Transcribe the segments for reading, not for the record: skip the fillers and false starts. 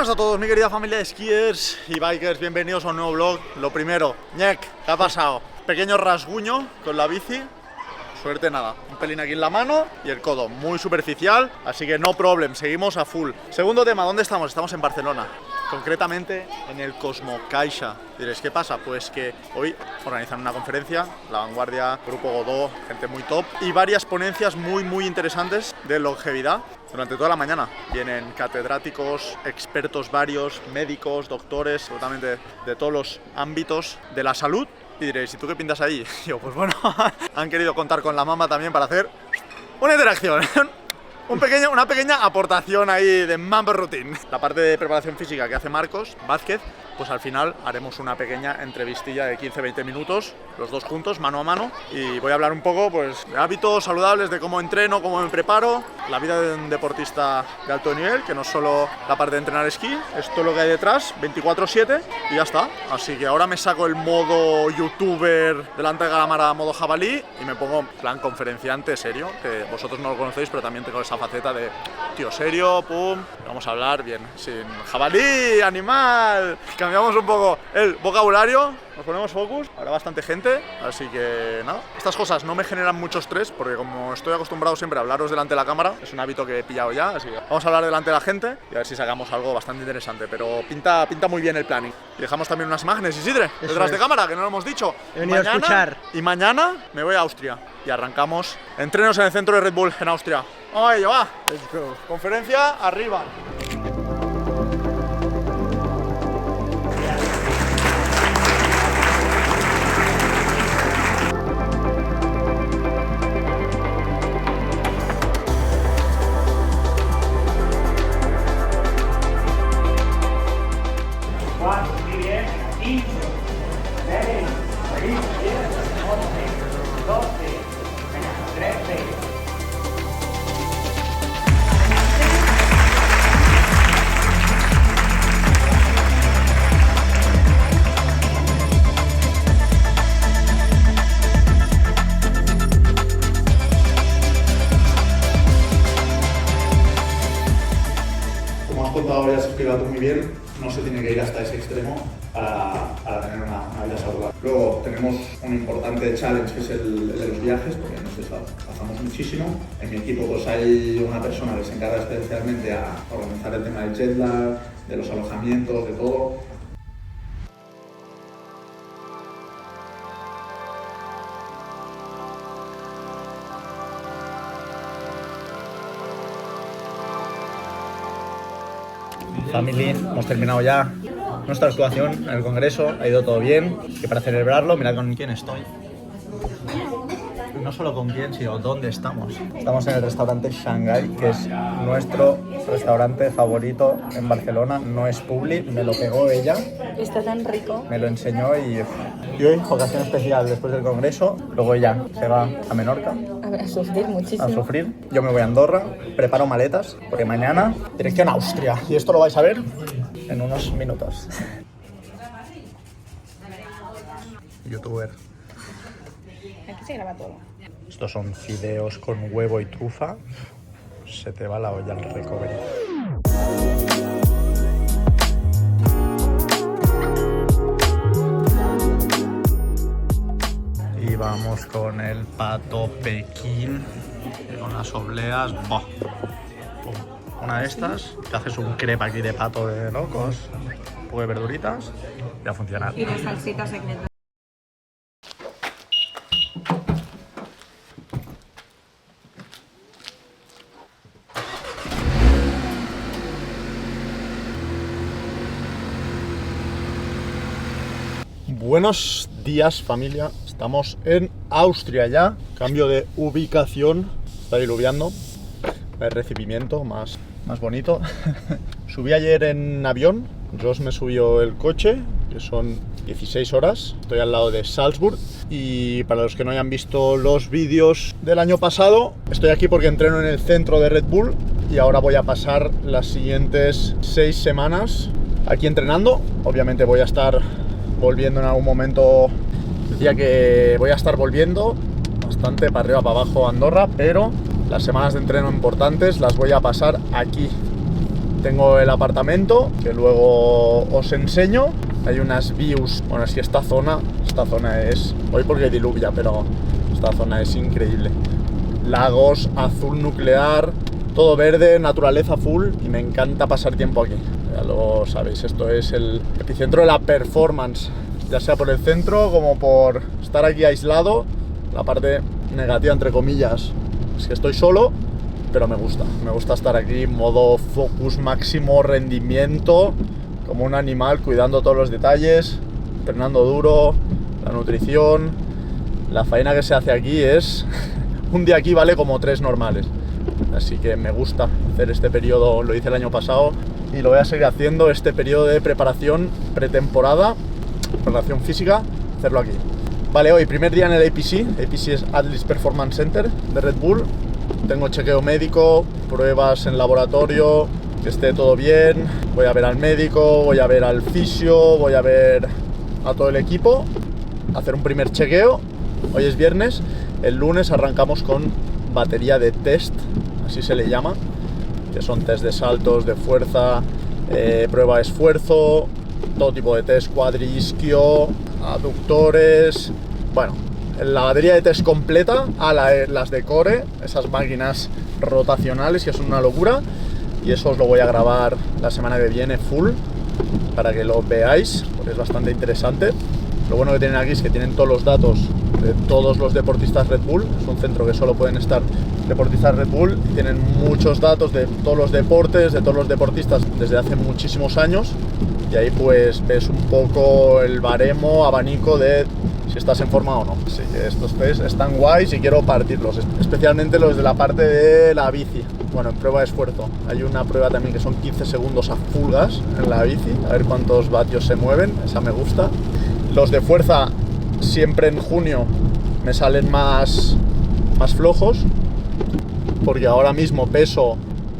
Buenas a todos, mi querida familia de skiers y bikers, bienvenidos a un nuevo vlog. Lo primero, ñec, ¿qué ha pasado? Pequeño rasguño con la bici. Suerte nada, un pelín aquí en la mano y el codo, muy superficial, así que no problem, seguimos a full. Segundo tema, ¿dónde estamos? Estamos en Barcelona, concretamente en el Cosmocaixa. Diréis, ¿qué pasa? Pues que hoy organizan una conferencia, La Vanguardia, Grupo Godó, gente muy top, y varias ponencias muy interesantes de longevidad durante toda la mañana. Vienen catedráticos, expertos varios, médicos, doctores, absolutamente de todos los ámbitos de la salud. Y diréis, ¿y tú qué pintas ahí? Y yo, pues bueno, han querido contar con la mamá también para hacer una interacción, una pequeña aportación ahí de Mamba Routine. La parte de preparación física que hace Marcos Vázquez, pues al final haremos una pequeña entrevistilla de 15-20 minutos, los dos juntos, mano a mano, y voy a hablar un poco pues, de hábitos saludables, de cómo entreno, cómo me preparo, la vida de un deportista de alto nivel, que no es solo la parte de entrenar esquí, es todo lo que hay detrás, 24/7, y ya está. Así que ahora me saco el modo youtuber delante de cámara, modo jabalí, y me pongo en plan conferenciante serio, que vosotros no lo conocéis, pero también tengo esa faceta de tío serio, pum, vamos a hablar bien, sin jabalí, animal. Cambiamos un poco el vocabulario, nos ponemos focus, habrá bastante gente, así que nada. Estas cosas no me generan mucho estrés, porque como estoy acostumbrado siempre a hablaros delante de la cámara, es un hábito que he pillado ya, así que vamos a hablar delante de la gente y a ver si sacamos algo bastante interesante, pero pinta muy bien el planning. Y dejamos también unas imágenes, Isidre, detrás de cámara, que no lo hemos dicho. He venido a escuchar. Y mañana me voy a Austria y arrancamos entrenos en el centro de Red Bull en Austria. Vamos a ello, va. Let's go. Conferencia arriba. Ahora ya has explicado muy bien, no se tiene que ir hasta ese extremo para tener una vida saludable. Luego tenemos un importante challenge que es el de los viajes, porque nos desplazamos muchísimo. En mi equipo pues hay una persona que se encarga especialmente a organizar el tema del jet lag, de los alojamientos, de todo. Family, hemos terminado ya nuestra actuación en el congreso, ha ido todo bien y para celebrarlo, mirad con quién estoy. No solo con quién, sino dónde estamos. Estamos en el restaurante Shanghai, que es nuestro restaurante favorito en Barcelona. No es publi, me lo pegó ella. Está tan rico. Me lo enseñó y hoy, ocasión especial después del congreso, luego ella se va a Menorca. A sufrir muchísimo. A sufrir. Yo me voy a Andorra, preparo maletas, porque mañana dirección a Austria. Y esto lo vais a ver en unos minutos. Youtuber. Aquí se graba todo. Estos son fideos con huevo y trufa. Se te va la olla al recovery. Y vamos con el pato Pekín, con las obleas. ¡Boh! Una de estas, te haces un crepe aquí de pato de locos, un poco de verduritas y a funcionar. Y la salsita secreta. Buenos días, familia, estamos en Austria ya, cambio de ubicación, está diluviando, el recibimiento más bonito. Subí ayer en avión, Josh me subió el coche, que son 16 horas, estoy al lado de Salzburg y para los que no hayan visto los vídeos del año pasado, estoy aquí porque entreno en el centro de Red Bull y ahora voy a pasar las siguientes 6 semanas aquí entrenando. Obviamente voy a estar volviendo en algún momento, decía que voy a estar volviendo bastante para arriba, para abajo a Andorra, pero las semanas de entreno importantes las voy a pasar aquí. tengo el apartamento, que luego os enseño. Hay unas views, bueno, es que esta zona es, hoy porque diluvia, pero esta zona es increíble. Lagos, azul nuclear, todo verde, naturaleza full, y me encanta pasar tiempo aquí. Ya lo sabéis, esto es el epicentro de la performance, ya sea por el centro como por estar aquí aislado. La parte negativa, entre comillas, es que estoy solo, pero me gusta estar aquí en modo focus máximo, rendimiento, como un animal, cuidando todos los detalles, entrenando duro, la nutrición. La faena que se hace aquí es... un día aquí vale como 3 normales. Así que me gusta hacer este periodo, lo hice el año pasado y lo voy a seguir haciendo, este periodo de preparación pretemporada, preparación física, hacerlo aquí. Vale, hoy primer día en el APC. APC es Atlas Performance Center de Red Bull. Tengo chequeo médico, pruebas en laboratorio, que esté todo bien. Voy a ver al médico, voy a ver al fisio, voy a ver a todo el equipo, hacer un primer chequeo. Hoy es viernes, el lunes arrancamos con batería de test, así se le llama, que son test de saltos, de fuerza, prueba de esfuerzo, todo tipo de test, cuadri-isquio, aductores, bueno, la batería de test completa, las de core, esas máquinas rotacionales que son una locura, y eso os lo voy a grabar la semana que viene full, para que lo veáis, porque es bastante interesante. Lo bueno que tienen aquí es que tienen todos los datos de todos los deportistas Red Bull, es un centro que solo pueden estar deportistas Red Bull, y tienen muchos datos de todos los deportes, de todos los deportistas desde hace muchísimos años, y ahí pues ves un poco el baremo, abanico de si estás en forma o no. Así que estos test están guays y quiero partirlos, especialmente los de la parte de la bici. Bueno, en prueba de esfuerzo hay una prueba también que son 15 segundos a full gas en la bici, a ver cuántos vatios se mueven, esa me gusta. Los de fuerza siempre en junio me salen más flojos, porque ahora mismo peso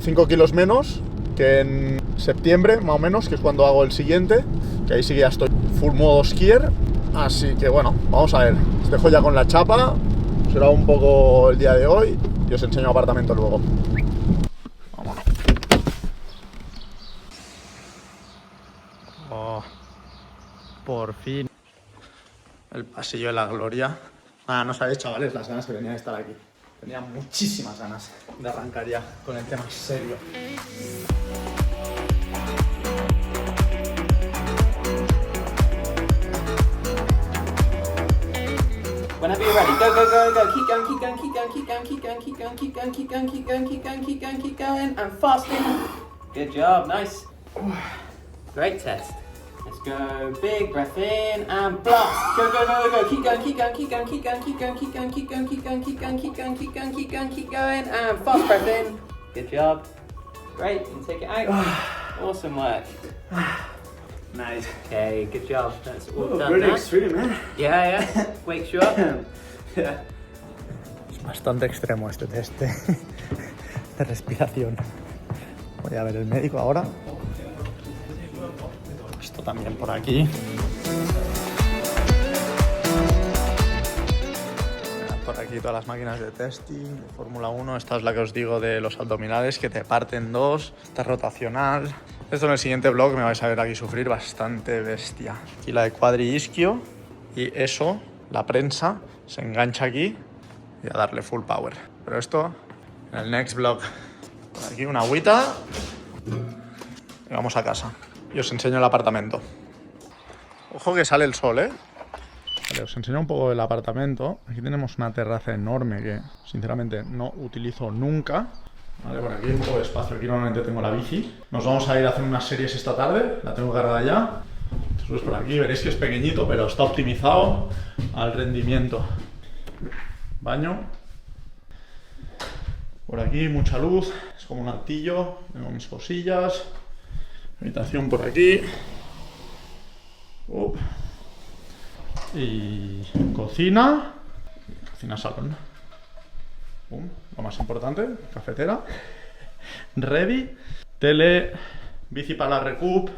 5 kilos menos que en septiembre, más o menos, que es cuando hago el siguiente, que ahí sí que ya estoy full modo skier. Así que bueno, vamos a ver, os dejo ya con la chapa, será un poco el día de hoy y os enseño apartamento luego. Vámonos. Oh, por fin. El pasillo de la gloria. Nada, no sabéis, chavales, las ganas que tenía de estar aquí. Tenía muchísimas ganas de arrancar ya con el tema serio. Whenever you're ready, go, go, go, go. Keep going, keep going, keep going, keep going, keep going, keep going, keep going, keep going, keep going, keep going, keep going, keep going, and fasting. Good job, nice. Great test. Let's go. Big breath in and blast. Go, go, go, go, go. Keep going, keep going, keep going, keep going, keep going, keep going, keep going, keep going, keep going, keep going, keep going, keep going, keep going, and fast breath in. Good job. Great, and take it out. Awesome work. Nice. Okay, good job. That's all done Really now. extreme, eh? Yeah, yeah. Wakes you up. Yeah. Es bastante extremo este test de respiración. Voy a ver el médico ahora. Esto también por aquí. Por aquí todas las máquinas de testing, de Fórmula 1. Esta es la que os digo de los abdominales, que te parten dos. Esta es rotacional. Esto en el siguiente vlog me vais a ver aquí sufrir bastante bestia. Aquí la de cuadri-isquio. Y eso, la prensa, se engancha aquí y a darle full power. Pero esto en el next vlog. Por aquí una agüita y vamos a casa. Y os enseño el apartamento. Ojo que sale el sol, ¿eh? Vale, os enseño un poco del apartamento. Aquí tenemos una terraza enorme que sinceramente no utilizo nunca. Vale, por aquí un poco de espacio. Aquí normalmente tengo la bici. Nos vamos a ir a hacer unas series esta tarde. La tengo cargada ya. Subes por aquí, veréis que es pequeñito, pero está optimizado al rendimiento. Baño. Por aquí mucha luz. Es como un altillo. Tengo mis cosillas. Habitación por aquí. Y cocina. Cocina salón. Lo más importante, cafetera. Ready. Tele. Bici para la recup.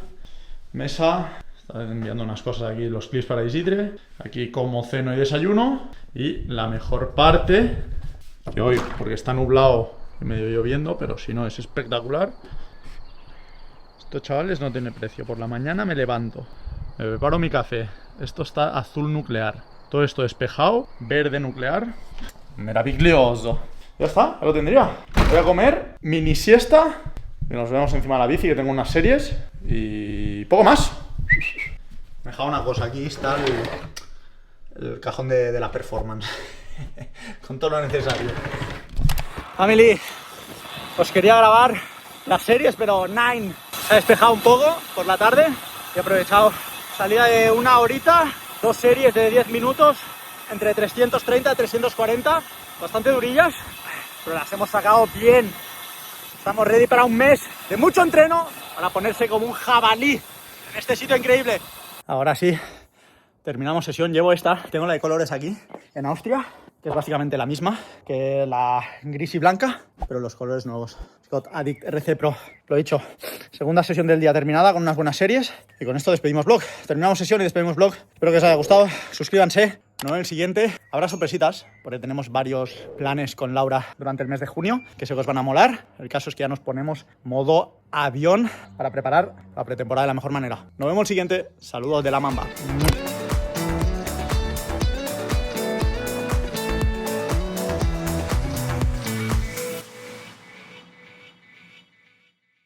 Mesa. Están enviando unas cosas aquí, los clips para Isidre. Aquí como ceno y desayuno. Y la mejor parte, que hoy, porque está nublado y medio lloviendo, pero si no es espectacular, Estos chavales no tienen precio. Por la mañana me levanto, me preparo mi café. Esto está azul nuclear. Todo esto despejado, verde nuclear. Maravilloso. Ya está, ya lo tendría. Voy a comer, mini siesta. Y nos vemos encima de la bici, que tengo unas series. Y poco más. Me he dejado una cosa, aquí está el cajón de la performance. Con todo lo necesario. Family, os quería grabar las series, pero Nine se ha despejado un poco por la tarde. Y he aprovechado salida de una horita, 2 series de 10 minutos, entre 330 y 340. Bastante durillas, pero las hemos sacado bien. Estamos ready para un mes de mucho entreno para ponerse como un jabalí en este sitio increíble. Ahora sí, terminamos sesión. Llevo esta, tengo la de colores aquí, en Austria, que es básicamente la misma que la gris y blanca, pero los colores nuevos. Scott Addict RC Pro, lo he dicho. Segunda sesión del día terminada con unas buenas series. Y con esto despedimos vlog. Terminamos sesión y despedimos vlog. Espero que os haya gustado. Suscríbanse. No en el siguiente habrá sorpresitas, porque tenemos varios planes con Laura durante el mes de junio que sé que os van a molar. El caso es que ya nos ponemos modo avión para preparar la pretemporada de la mejor manera. Nos vemos el siguiente. Saludos de la Mamba.